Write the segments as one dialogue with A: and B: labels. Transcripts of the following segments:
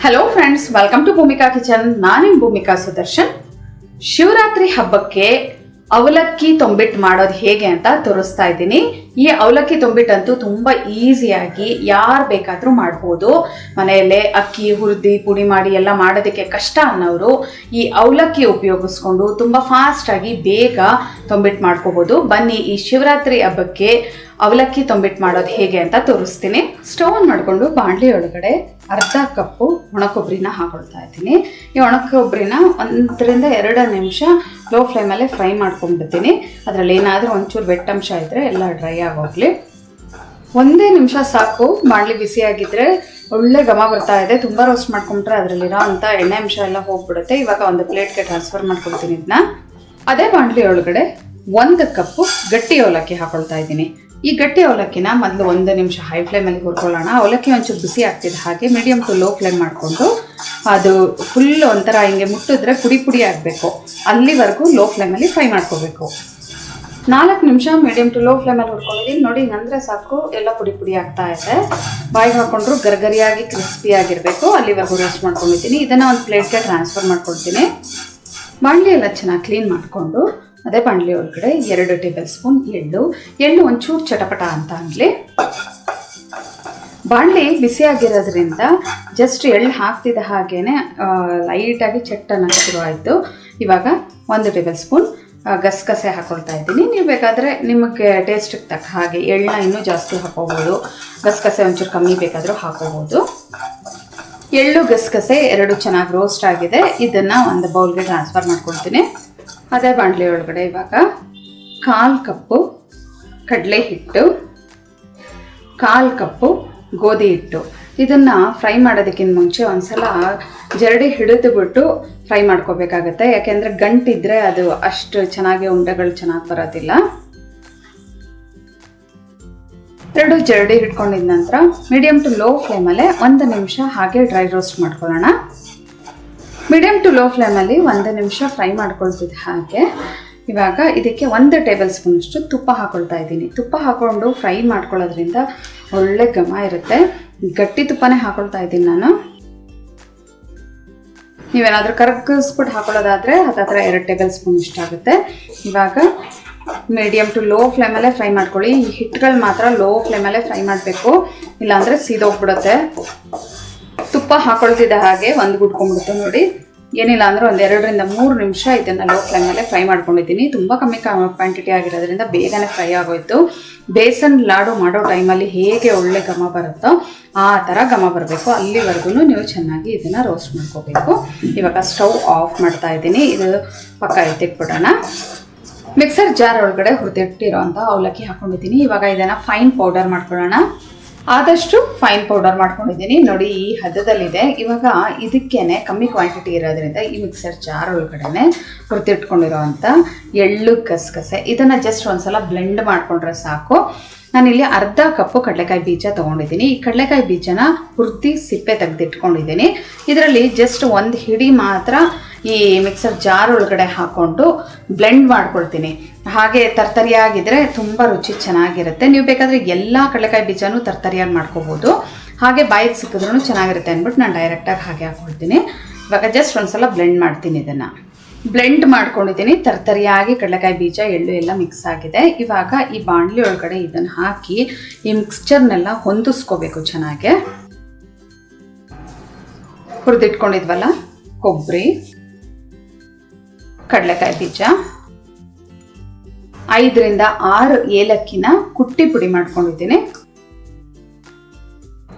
A: Hello friends, welcome to Bhumika kitchen. ನಾನು ಭೂಮಿಕಾ ಸುದರ್ಶನ್. ಶಿವರಾತ್ರಿ ಹಬ್ಬಕ್ಕೆ ಅವಲಕ್ಕಿ ತೊಂಬಿಟ್ಟು ಮಾಡೋದು ಹೇಗೆ ಅಂತ ತೋರಿಸ್ತಾ ಇದ್ದೀನಿ. ಈ ಅವಲಕ್ಕಿ ತೊಂಬಿಟ್ಟಂತೂ ತುಂಬ ಈಸಿಯಾಗಿ ಯಾರು ಬೇಕಾದರೂ ಮಾಡ್ಬೋದು. ಮನೆಯಲ್ಲೇ ಅಕ್ಕಿ ಹುರಿದು ಪುಡಿ ಮಾಡಿ ಎಲ್ಲ ಮಾಡೋದಕ್ಕೆ ಕಷ್ಟ ಅನ್ನೋರು ಈ ಅವಲಕ್ಕಿ ಉಪಯೋಗಿಸ್ಕೊಂಡು ತುಂಬ ಫಾಸ್ಟಾಗಿ ಬೇಗ ತೊಂಬಿಟ್ಟು ಮಾಡ್ಕೋಬೋದು. ಬನ್ನಿ ಈ ಶಿವರಾತ್ರಿ ಹಬ್ಬಕ್ಕೆ ಅವಲಕ್ಕಿ ತೊಂಬಿಟ್ಟು ಮಾಡೋದು ಹೇಗೆ ಅಂತ ತೋರಿಸ್ತೀನಿ. ಸ್ಟವ್ ಆನ್ ಮಾಡಿಕೊಂಡು ಬಾಣಲಿ ಒಳಗಡೆ ಅರ್ಧ ಕಪ್ಪು ಒಣಕೊಬ್ಬರಿನ ಹಾಕೊಳ್ತಾ ಇದ್ದೀನಿ. ಈ ಒಣಕೊಬ್ಬರಿನ 1-2 ನಿಮಿಷ ಲೋ ಫ್ಲೇಮಲ್ಲೇ ಫ್ರೈ ಮಾಡ್ಕೊಂಡ್ಬಿಡ್ತೀನಿ. ಅದರಲ್ಲಿ ಏನಾದರೂ ಒಂಚೂರು ವೆಟ್ಟಂಶ ಇದ್ದರೆ ಎಲ್ಲ ಡ್ರೈ ಆಗೋಗ್ಲಿ. 1 ನಿಮಿಷ ಸಾಕು. ಬಾಣಲಿ ಬಿಸಿಯಾಗಿದ್ದರೆ ಒಳ್ಳೆ ಘಮ ಬರ್ತಾ ಇದೆ. ತುಂಬ ರೋಸ್ಟ್ ಮಾಡ್ಕೊಂಡ್ರೆ ಅದರಲ್ಲಿರೋ ಅಂಥ ಎಣ್ಣೆ ಅಂಶ ಎಲ್ಲ ಹೋಗ್ಬಿಡುತ್ತೆ. ಇವಾಗ ಒಂದು ಪ್ಲೇಟ್ಗೆ ಟ್ರಾನ್ಸ್ಫರ್ ಮಾಡ್ಕೊಳ್ತೀನಿ. ಇದನ್ನ ಅದೇ ಬಾಣಲಿ ಒಳಗಡೆ 1 ಕಪ್ಪು ಗಟ್ಟಿ ಅವಲಕ್ಕಿ ಹಾಕೊಳ್ತಾ ಇದ್ದೀನಿ. ಈ ಗಟ್ಟಿ ಅವಲಕ್ಕಿನ ಮೊದಲು 1 ನಿಮಿಷ ಹೈ ಫ್ಲೇಮಲ್ಲಿ ಹುರ್ಕೊಳ್ಳೋಣ. ಅವಲಕ್ಕಿ ಒಂಚೂರು ಬಿಸಿ ಆಗ್ತಿದೆ ಹಾಗೆ ಮೀಡಿಯಮ್ ಟು ಲೋ ಫ್ಲೇಮ್ ಮಾಡಿಕೊಂಡು ಅದು ಫುಲ್ ಒಂಥರ ಹಿಂಗೆ ಮುಟ್ಟಿದ್ರೆ ಪುಡಿ ಪುಡಿ ಆಗಬೇಕು, ಅಲ್ಲಿವರೆಗೂ ಲೋ ಫ್ಲೇಮಲ್ಲಿ ಫ್ರೈ ಮಾಡ್ಕೋಬೇಕು. 4 ನಿಮಿಷ ಮೀಡಿಯಮ್ ಟು ಲೋ ಫ್ಲೇಮಲ್ಲಿ ಹುರ್ಕೊಂಡಿದ್ದೀನಿ. ನೋಡಿ, ಹಿಂಗಂದ್ರೆ ಸಾಕು, ಎಲ್ಲ ಪುಡಿ ಪುಡಿ ಆಗ್ತಾ ಇದೆ. ಬಾಯಿಗೆ ಹಾಕೊಂಡ್ರು ಗರಿಗರಿಯಾಗಿ ಕ್ರಿಸ್ಪಿಯಾಗಿರಬೇಕು, ಅಲ್ಲಿವರೆಗೂ ರೋಸ್ಟ್ ಮಾಡ್ಕೊಂಡಿದ್ದೀನಿ. ಇದನ್ನು ಒಂದು ಪ್ಲೇಟ್ಗೆ ಟ್ರಾನ್ಸ್ಫರ್ ಮಾಡ್ಕೊಳ್ತೀನಿ. ಬಾಣಲಿ ಎಲ್ಲ ಚೆನ್ನಾಗಿ ಕ್ಲೀನ್ ಮಾಡಿಕೊಂಡು ಅದೇ ಬಾಣಲಿ ಒಳಗಡೆ 2 ಟೇಬಲ್ ಸ್ಪೂನ್ ಎಳ್ಳು ಒಂಚೂರು ಚಟಪಟ ಅಂತ ಆಗಲಿ. ಬಾಣಲಿ ಬಿಸಿಯಾಗಿರೋದ್ರಿಂದ ಜಸ್ಟ್ ಎಳ್ಳು ಹಾಕ್ತಿದ್ದ ಹಾಗೇನೆ ಲೈಟಾಗಿ ಚಟ್ಟನ ಶುರು ಆಯಿತು. ಇವಾಗ 1 ಟೇಬಲ್ ಸ್ಪೂನ್ ಗಸಗಸೆ ಹಾಕೊಳ್ತಾ ಇದ್ದೀನಿ. ನೀವು ಬೇಕಾದರೆ ನಿಮಗೆ ಟೇಸ್ಟಿಗೆ ತಕ್ಕ ಹಾಗೆ ಎಳ್ಳನ್ನ ಇನ್ನೂ ಜಾಸ್ತಿ ಹಾಕೋಬೋದು, ಗಸಗಸೆ ಒಂಚೂರು ಕಮ್ಮಿ ಬೇಕಾದರೂ ಹಾಕೋಬೋದು. ಎಳ್ಳು ಗಸಗಸೆ 2 ಚೆನ್ನಾಗಿ ರೋಸ್ಟ್ ಆಗಿದೆ. ಇದನ್ನು ಒಂದು ಬೌಲ್ಗೆ ಟ್ರಾನ್ಸ್ಫರ್ ಮಾಡ್ಕೊಳ್ತೀನಿ. ಅದೇ ಬಾಣಲಿ ಒಳಗಡೆ ಇವಾಗ 1/4 ಕಪ್ಪು ಕಡಲೆ ಹಿಟ್ಟು, 1/4 ಕಪ್ಪು ಗೋಧಿ ಹಿಟ್ಟು. ಇದನ್ನು ಫ್ರೈ ಮಾಡೋದಕ್ಕಿಂತ ಮುಂಚೆ ಒಂದ್ಸಲ ಜರಡಿ ಹಿಡಿದುಬಿಟ್ಟು ಫ್ರೈ ಮಾಡ್ಕೋಬೇಕಾಗತ್ತೆ. ಯಾಕೆಂದರೆ ಗಂಟಿದ್ರೆ ಅದು ಅಷ್ಟು ಚೆನ್ನಾಗಿ ಉಂಡೆಗಳು ಚೆನ್ನಾಗಿ ಬರೋದಿಲ್ಲ. 2 ಜರಡಿ ಹಿಡ್ಕೊಂಡಿದ ನಂತರ ಮೀಡಿಯಮ್ ಟು ಲೋ ಫ್ಲೇಮಲ್ಲೇ 1 ನಿಮಿಷ ಹಾಗೆ ಡ್ರೈ ರೋಸ್ಟ್ ಮಾಡ್ಕೊಳ್ಳೋಣ. ಮೀಡಿಯಮ್ ಟು ಲೋ ಫ್ಲೇಮಲ್ಲಿ 1 ನಿಮಿಷ ಫ್ರೈ ಮಾಡ್ಕೊಳ್ತಿದ್ದೆ ಹಾಗೆ ಇವಾಗ ಇದಕ್ಕೆ 1 ಟೇಬಲ್ ಸ್ಪೂನಷ್ಟು ತುಪ್ಪ ಹಾಕೊಳ್ತಾ ಇದ್ದೀನಿ. ತುಪ್ಪ ಹಾಕ್ಕೊಂಡು ಫ್ರೈ ಮಾಡ್ಕೊಳ್ಳೋದ್ರಿಂದ ಒಳ್ಳೆ ಘಮ ಇರುತ್ತೆ. ಗಟ್ಟಿ ತುಪ್ಪನೇ ಹಾಕೊಳ್ತಾ ಇದ್ದೀನಿ ನಾನು. ನೀವೇನಾದರೂ ಕರಗಿಸ್ಬಿಟ್ಟು ಹಾಕೊಳ್ಳೋದಾದರೆ ಹತ್ತಿರ 2 ಟೇಬಲ್ ಸ್ಪೂನ್ ಇಷ್ಟಾಗುತ್ತೆ. ಇವಾಗ ಮೀಡಿಯಮ್ ಟು ಲೋ ಫ್ಲೇಮಲ್ಲೇ ಫ್ರೈ ಮಾಡ್ಕೊಳ್ಳಿ. ಈ ಹಿಟ್ಟುಗಳು ಮಾತ್ರ ಲೋ ಫ್ಲೇಮಲ್ಲೇ ಫ್ರೈ ಮಾಡಬೇಕು, ಇಲ್ಲಾಂದರೆ ಸೀದೋಗ್ಬಿಡುತ್ತೆ. ತುಪ್ಪ ಹಾಕೊಳ್ತಿದ್ದ ಹಾಗೆ ಒಂದು ಗುಡ್ಕೊಂಡ್ಬಿಡುತ್ತೆ ನೋಡಿ. ಏನಿಲ್ಲ ಅಂದರೆ 2-3 ನಿಮಿಷ ಇದನ್ನು ಲೋ ಫ್ಲೇಮಲ್ಲೇ ಫ್ರೈ ಮಾಡ್ಕೊಂಡಿದ್ದೀನಿ. ತುಂಬ ಕಮ್ಮಿ ಕ್ವಾಂಟಿಟಿ ಆಗಿರೋದ್ರಿಂದ ಬೇಗನೆ ಫ್ರೈ ಆಗೋಯ್ತು. ಬೇಸನ್ ಲಾಡು ಮಾಡೋ ಟೈಮಲ್ಲಿ ಹೇಗೆ ಒಳ್ಳೆ ಘಮ ಬರುತ್ತೋ ಆ ಥರ ಘಮ ಬರಬೇಕು. ಅಲ್ಲಿವರೆಗೂ ನೀವು ಚೆನ್ನಾಗಿ ಇದನ್ನು ರೋಸ್ಟ್ ಮಾಡ್ಕೋಬೇಕು. ಇವಾಗ ಸ್ಟವ್ ಆಫ್ ಮಾಡ್ತಾ ಇದ್ದೀನಿ. ಇದು ಪಕ್ಕ ಎತ್ತಿಟ್ಬಿಡೋಣ. ಮಿಕ್ಸರ್ ಜಾರ್ ಒಳಗಡೆ ಹುರಿದಿಟ್ಟಿರೋ ಅಂಥ ಅವಲಕ್ಕಿ ಹಾಕ್ಕೊಂಡಿದ್ದೀನಿ. ಇವಾಗ ಇದನ್ನು ಫೈನ್ ಪೌಡರ್ ಮಾಡ್ಕೊಳ್ಳೋಣ. ಆದಷ್ಟು ಫೈನ್ ಪೌಡರ್ ಮಾಡ್ಕೊಂಡಿದ್ದೀನಿ ನೋಡಿ, ಈ ಹದದಲ್ಲಿದೆ. ಇವಾಗ ಇದಕ್ಕೇನೆ ಕಮ್ಮಿ ಕ್ವಾಂಟಿಟಿ ಇರೋದ್ರಿಂದ ಈ ಮಿಕ್ಸರ್ ಜಾರ್ ಒಳಗಡೆ ಹುರಿದಿಟ್ಕೊಂಡಿರೋ ಅಂಥ ಎಳ್ಳು ಗಸಗಸೆ ಇದನ್ನು ಜಸ್ಟ್ ಒಂದ್ಸಲ ಬ್ಲೆಂಡ್ ಮಾಡಿಕೊಂಡ್ರೆ ಸಾಕು. ನಾನಿಲ್ಲಿ ಅರ್ಧ ಕಪ್ಪು ಕಡಲೆಕಾಯಿ ಬೀಜ ತೊಗೊಂಡಿದ್ದೀನಿ. ಈ ಕಡಲೆಕಾಯಿ ಬೀಜನ ಹುರಿದು ಸಿಪ್ಪೆ ತೆಗೆದಿಟ್ಕೊಂಡಿದ್ದೀನಿ. ಇದರಲ್ಲಿ ಜಸ್ಟ್ 1 ಹಿಡಿ ಮಾತ್ರ ಈ ಮಿಕ್ಸರ್ ಜಾರ್ ಒಳಗಡೆ ಹಾಕ್ಕೊಂಡು ಬ್ಲೆಂಡ್ ಮಾಡ್ಕೊಳ್ತೀನಿ. ಹಾಗೆ ತರ್ತರಿಯಾಗಿದ್ದರೆ ತುಂಬ ರುಚಿ ಚೆನ್ನಾಗಿರುತ್ತೆ. ನೀವು ಬೇಕಾದರೆ ಎಲ್ಲ ಕಡಲೆಕಾಯಿ ಬೀಜನೂ ತರ್ತರಿಯಾಗಿ ಮಾಡ್ಕೋಬೋದು. ಹಾಗೆ ಬಾಯಿಗೆ ಸಿಕ್ಕಿದ್ರೂ ಚೆನ್ನಾಗಿರುತ್ತೆ ಅಂದ್ಬಿಟ್ಟು ನಾನು ಡೈರೆಕ್ಟಾಗಿ ಹಾಗೆ ಹಾಕ್ಕೊಳ್ತೀನಿ. ಇವಾಗ ಜಸ್ಟ್ ಒಂದ್ಸಲ ಬ್ಲೆಂಡ್ ಮಾಡ್ತೀನಿ. ಇದನ್ನು ಬ್ಲೆಂಡ್ ಮಾಡ್ಕೊಂಡಿದ್ದೀನಿ. ತರ್ತರಿಯಾಗಿ ಕಡಲೆಕಾಯಿ ಬೀಜ ಎಳ್ಳು ಎಲ್ಲ ಮಿಕ್ಸ್ ಆಗಿದೆ. ಇವಾಗ ಈ ಬಾಣಲಿ ಒಳಗಡೆ ಇದನ್ನು ಹಾಕಿ ಈ ಮಿಕ್ಸ್ಚರ್ನೆಲ್ಲ ಹೊಂದಿಸ್ಕೋಬೇಕು ಚೆನ್ನಾಗೆ. ಹುರಿದಿಟ್ಕೊಂಡಿದ್ವಲ್ಲ ಕೊಬ್ಬರಿ, ಕಡಲೆಕಾಯಿ ಬೀಜ, 5-6 ಏಲಕ್ಕಿನ ಕುಟ್ಟಿ ಪುಡಿ ಮಾಡ್ಕೊಂಡಿದ್ದೀನಿ.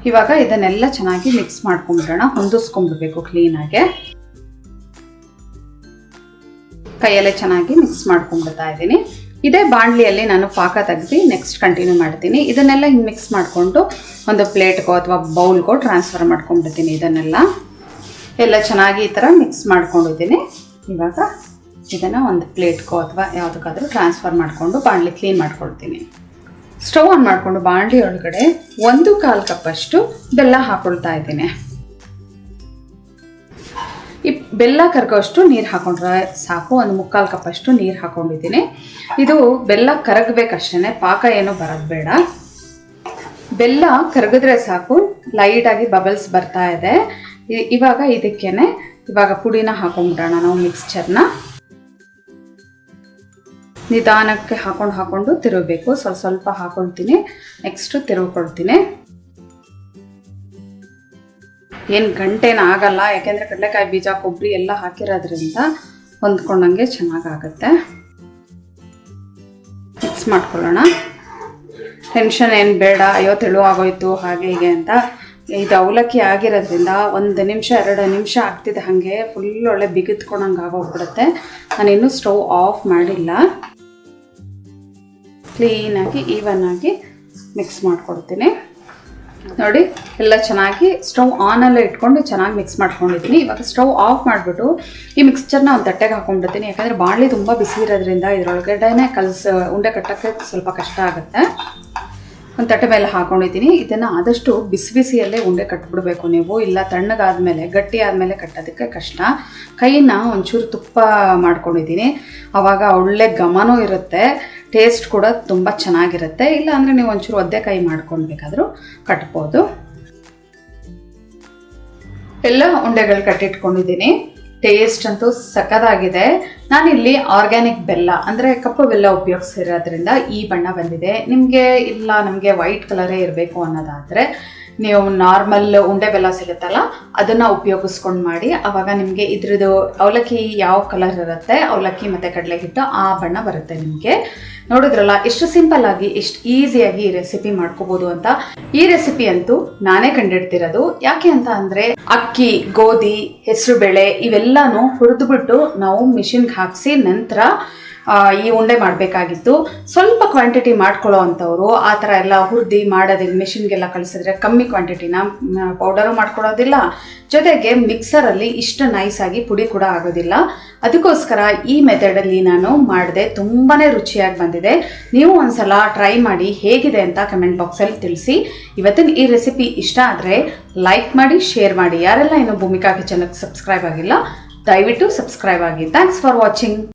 A: ಇವಾಗ ಇದನ್ನೆಲ್ಲ ಚೆನ್ನಾಗಿ ಮಿಕ್ಸ್ ಮಾಡ್ಕೊಂಡ್ಬಿಡೋಣ. ಹೊಂದಿಸ್ಕೊಂಡ್ಬಿಡ್ಬೇಕು ಕ್ಲೀನಾಗೆ. ಕೈಯಲ್ಲೇ ಚೆನ್ನಾಗಿ ಮಿಕ್ಸ್ ಮಾಡ್ಕೊಂಡ್ಬಿಡ್ತಾ ಇದ್ದೀನಿ. ಇದೇ ಬಾಣಲಿಯಲ್ಲಿ ನಾನು ಪಾಕ ತೆಗೆದು ನೆಕ್ಸ್ಟ್ ಕಂಟಿನ್ಯೂ ಮಾಡ್ತೀನಿ. ಇದನ್ನೆಲ್ಲ ಹಿಂಗೆ ಮಿಕ್ಸ್ ಮಾಡಿಕೊಂಡು ಒಂದು ಪ್ಲೇಟ್ಗೋ ಅಥವಾ ಬೌಲ್ಗೋ ಟ್ರಾನ್ಸ್ಫರ್ ಮಾಡ್ಕೊಂಡ್ಬಿಡ್ತೀನಿ. ಇದನ್ನೆಲ್ಲ ಚೆನ್ನಾಗಿ ಈ ಥರ ಮಿಕ್ಸ್ ಮಾಡ್ಕೊಂಡಿದ್ದೀನಿ. ಇವಾಗ ಇದನ್ನು ಒಂದು ಪ್ಲೇಟ್ಗೋ ಅಥವಾ ಯಾವುದಕ್ಕಾದರೂ ಟ್ರಾನ್ಸ್ಫರ್ ಮಾಡಿಕೊಂಡು ಬಾಣಲಿ ಕ್ಲೀನ್ ಮಾಡ್ಕೊಳ್ತೀನಿ. ಸ್ಟವ್ ಆನ್ ಮಾಡಿಕೊಂಡು ಬಾಣಲಿ ಒಳಗಡೆ 1/4 ಕಪ್ಪಷ್ಟು ಬೆಲ್ಲ ಹಾಕ್ಕೊಳ್ತಾ ಇದ್ದೀನಿ. ಈ ಬೆಲ್ಲ ಕರಗೋಷ್ಟು ನೀರು ಹಾಕೊಂಡ್ರೆ ಸಾಕು. 1/4 ಕಪ್ಪಷ್ಟು ನೀರು ಹಾಕೊಂಡಿದ್ದೀನಿ. ಇದು ಬೆಲ್ಲ ಕರಗಬೇಕಷ್ಟೇ, ಪಾಕ ಏನೂ ಬರೋದು ಬೇಡ. ಬೆಲ್ಲ ಕರಗಿದ್ರೆ ಸಾಕು, ಲೈಟಾಗಿ ಬಬಲ್ಸ್ ಬರ್ತಾ ಇದೆ. ಇವಾಗ ಇದಕ್ಕೇನೆ ಇವಾಗ ಪುಡಿನ ಹಾಕೊಂಡ್ಬಿಡೋಣ ನಾವು ಮಿಕ್ಸ್ಚರ್ನ. ನಿಧಾನಕ್ಕೆ ಹಾಕೊಂಡು ತಿರುಗಬೇಕು. ಸ್ವಲ್ಪ ಹಾಕೊಳ್ತೀನಿ, ನೆಕ್ಸ್ಟು ತಿರುಗಿಕೊಳ್ತೀನಿ. ಏನು ಗಂಟೆನ ಆಗಲ್ಲ, ಯಾಕೆಂದರೆ ಕಡಲೆಕಾಯಿ ಬೀಜ ಕೊಬ್ಬರಿ ಎಲ್ಲ ಹಾಕಿರೋದ್ರಿಂದ ಹೊಂದ್ಕೊಂಡಂಗೆ ಚೆನ್ನಾಗಾಗುತ್ತೆ. ಮಿಕ್ಸ್ ಮಾಡ್ಕೊಳ್ಳೋಣ. ಟೆನ್ಷನ್ ಏನು ಬೇಡ, ಅಯ್ಯೋ ತೆಳು ಆಗೋಯ್ತು ಹಾಗೆ ಹೀಗೆ ಅಂತ. ಇದು ಅವಲಕ್ಕಿ ಆಗಿರೋದ್ರಿಂದ 1 ನಿಮಿಷ 2 ನಿಮಿಷ ಆಗ್ತಿದೆ ಹಾಗೆ ಫುಲ್ ಒಳ್ಳೆ ಬಿಗಿದ್ಕೊಂಡಂಗೆ ಆಗೋಗ್ಬಿಡುತ್ತೆ. ನಾನಿನ್ನೂ ಸ್ಟವ್ ಆಫ್ ಮಾಡಿಲ್ಲ. ಕ್ಲೀನಾಗಿ ಈವನ್ನಾಗಿ ಮಿಕ್ಸ್ ಮಾಡ್ಕೊಡ್ತೀನಿ. ನೋಡಿ ಎಲ್ಲ ಚೆನ್ನಾಗಿ ಸ್ಟವ್ ಆನಲ್ಲೇ ಇಟ್ಕೊಂಡು ಚೆನ್ನಾಗಿ ಮಿಕ್ಸ್ ಮಾಡ್ಕೊಂಡಿದ್ದೀನಿ. ಇವಾಗ ಸ್ಟವ್ ಆಫ್ ಮಾಡಿಬಿಟ್ಟು ಈ ಮಿಕ್ಸ್ಚರ್ನ ಒಂದು ತಟ್ಟೆಗೆ ಹಾಕೊಂಡ್ಬಿಡ್ತೀನಿ. ಯಾಕಂದರೆ ಬಾಣಲಿ ತುಂಬ ಬಿಸಿ ಇರೋದ್ರಿಂದ ಇದರೊಳಗಡೆನೇ ಉಂಡೆ ಕಟ್ಟೋಕ್ಕೆ ಸ್ವಲ್ಪ ಕಷ್ಟ ಆಗುತ್ತೆ. ಒಂದು ತಟ್ಟೆ ಮೇಲೆ ಹಾಕೊಂಡಿದ್ದೀನಿ. ಇದನ್ನು ಆದಷ್ಟು ಬಿಸಿಯಲ್ಲೇ ಉಂಡೆ ಕಟ್ಬಿಡ್ಬೇಕು ನೀವು, ಇಲ್ಲ ತಣ್ಣಗಾದ್ಮೇಲೆ ಗಟ್ಟಿ ಆದಮೇಲೆ ಕಟ್ಟೋದಕ್ಕೆ ಕಷ್ಟ. ಕೈನ ಒಂಚೂರು ತುಪ್ಪ ಮಾಡ್ಕೊಂಡಿದ್ದೀನಿ, ಆವಾಗ ಒಳ್ಳೆ ಘಮನೂ ಇರುತ್ತೆ, ಟೇಸ್ಟ್ ಕೂಡ ತುಂಬ ಚೆನ್ನಾಗಿರುತ್ತೆ. ಇಲ್ಲ ಅಂದರೆ ನೀವು ಒಂಚೂರು ಒದ್ದೆಕಾಯಿ ಮಾಡ್ಕೊಳ್ಬೇಕಾದ್ರೂ ಕಟ್ಬೋದು. ಎಲ್ಲ ಉಂಡೆಗಳು ಕಟ್ಟಿಟ್ಕೊಂಡಿದ್ದೀನಿ. ಟೇಸ್ಟ್ ಅಂತೂ ಸಖತ್ತಾಗಿದೆ. ನಾನಿಲ್ಲಿ ಆರ್ಗ್ಯಾನಿಕ್ ಬೆಲ್ಲ ಅಂದರೆ ಕಪ್ಪು ಬೆಲ್ಲ ಉಪಯೋಗಿಸಿರೋದ್ರಿಂದ ಈ ಬಣ್ಣ ಬಂದಿದೆ. ನಿಮಗೆ ಇಲ್ಲ ನಮಗೆ ವೈಟ್ ಕಲರೇ ಇರಬೇಕು ಅನ್ನೋದಾದರೆ ನೀವು ನಾರ್ಮಲ್ ಉಂಡೆ ಬೆಲ್ಲ ಸಿಗುತ್ತಲ್ಲ ಅದನ್ನು ಉಪಯೋಗಿಸ್ಕೊಂಡು ಮಾಡಿ. ಆವಾಗ ನಿಮಗೆ ಇದ್ರದ್ದು ಅವಲಕ್ಕಿ ಯಾವ ಕಲರ್ ಇರುತ್ತೆ, ಅವಲಕ್ಕಿ ಮತ್ತು ಕಡಲೆ ಹಿಟ್ಟು ಆ ಬಣ್ಣ ಬರುತ್ತೆ ನಿಮಗೆ. ನೋಡಿದ್ರಲ್ಲ ಎಷ್ಟು ಸಿಂಪಲ್ ಆಗಿ ಎಷ್ಟು ಈಸಿಯಾಗಿ ಈ ರೆಸಿಪಿ ಮಾಡ್ಕೋಬೋದು ಅಂತ. ಈ ರೆಸಿಪಿ ಅಂತೂ ನಾನೇ ಕಂಡಿಡ್ತಿರೋದು. ಯಾಕೆ ಅಂತ ಅಂದರೆ ಅಕ್ಕಿ, ಗೋಧಿ, ಹೆಸರು ಬೇಳೆ ಇವೆಲ್ಲಾನು ಹುರಿದುಬಿಟ್ಟು ನಾವು ಮಿಷಿನ್ಗೆ ಹಾಕಿಸಿ ನಂತರ ಈ ಉಂಡೆ ಮಾಡಬೇಕಾಗಿತ್ತು. ಸ್ವಲ್ಪ ಕ್ವಾಂಟಿಟಿ ಮಾಡ್ಕೊಳ್ಳೋ ಅಂಥವ್ರು ಆ ಥರ ಎಲ್ಲ ಹುರಿದು ಮಾಡೋದಕ್ಕೆ ಮಿಷಿನ್ಗೆಲ್ಲ ಕಳಿಸಿದ್ರೆ ಕಮ್ಮಿ ಕ್ವಾಂಟಿಟಿನ ಪೌಡರು ಮಾಡ್ಕೊಡೋದಿಲ್ಲ, ಜೊತೆಗೆ ಮಿಕ್ಸರಲ್ಲಿ ಇಷ್ಟು ನೈಸಾಗಿ ಪುಡಿ ಕೂಡ ಆಗೋದಿಲ್ಲ. ಅದಕ್ಕೋಸ್ಕರ ಈ ಮೆಥಡಲ್ಲಿ ನಾನು ಮಾಡಿದೆ, ತುಂಬಾ ರುಚಿಯಾಗಿ ಬಂದಿದೆ. ನೀವು ಒಂದ್ಸಲ ಟ್ರೈ ಮಾಡಿ ಹೇಗಿದೆ ಅಂತ ಕಮೆಂಟ್ ಬಾಕ್ಸಲ್ಲಿ ತಿಳಿಸಿ. ಇವತ್ತಿನ ಈ ರೆಸಿಪಿ ಇಷ್ಟ ಆದರೆ ಲೈಕ್ ಮಾಡಿ, ಶೇರ್ ಮಾಡಿ. ಯಾರೆಲ್ಲ ಇನ್ನೂ ಭೂಮಿಕಾ ಕಿಚನ್ಗೆ ಸಬ್ಸ್ಕ್ರೈಬ್ ಆಗಿಲ್ಲ ದಯವಿಟ್ಟು ಸಬ್ಸ್ಕ್ರೈಬ್ ಆಗಿ. Thanks for watching.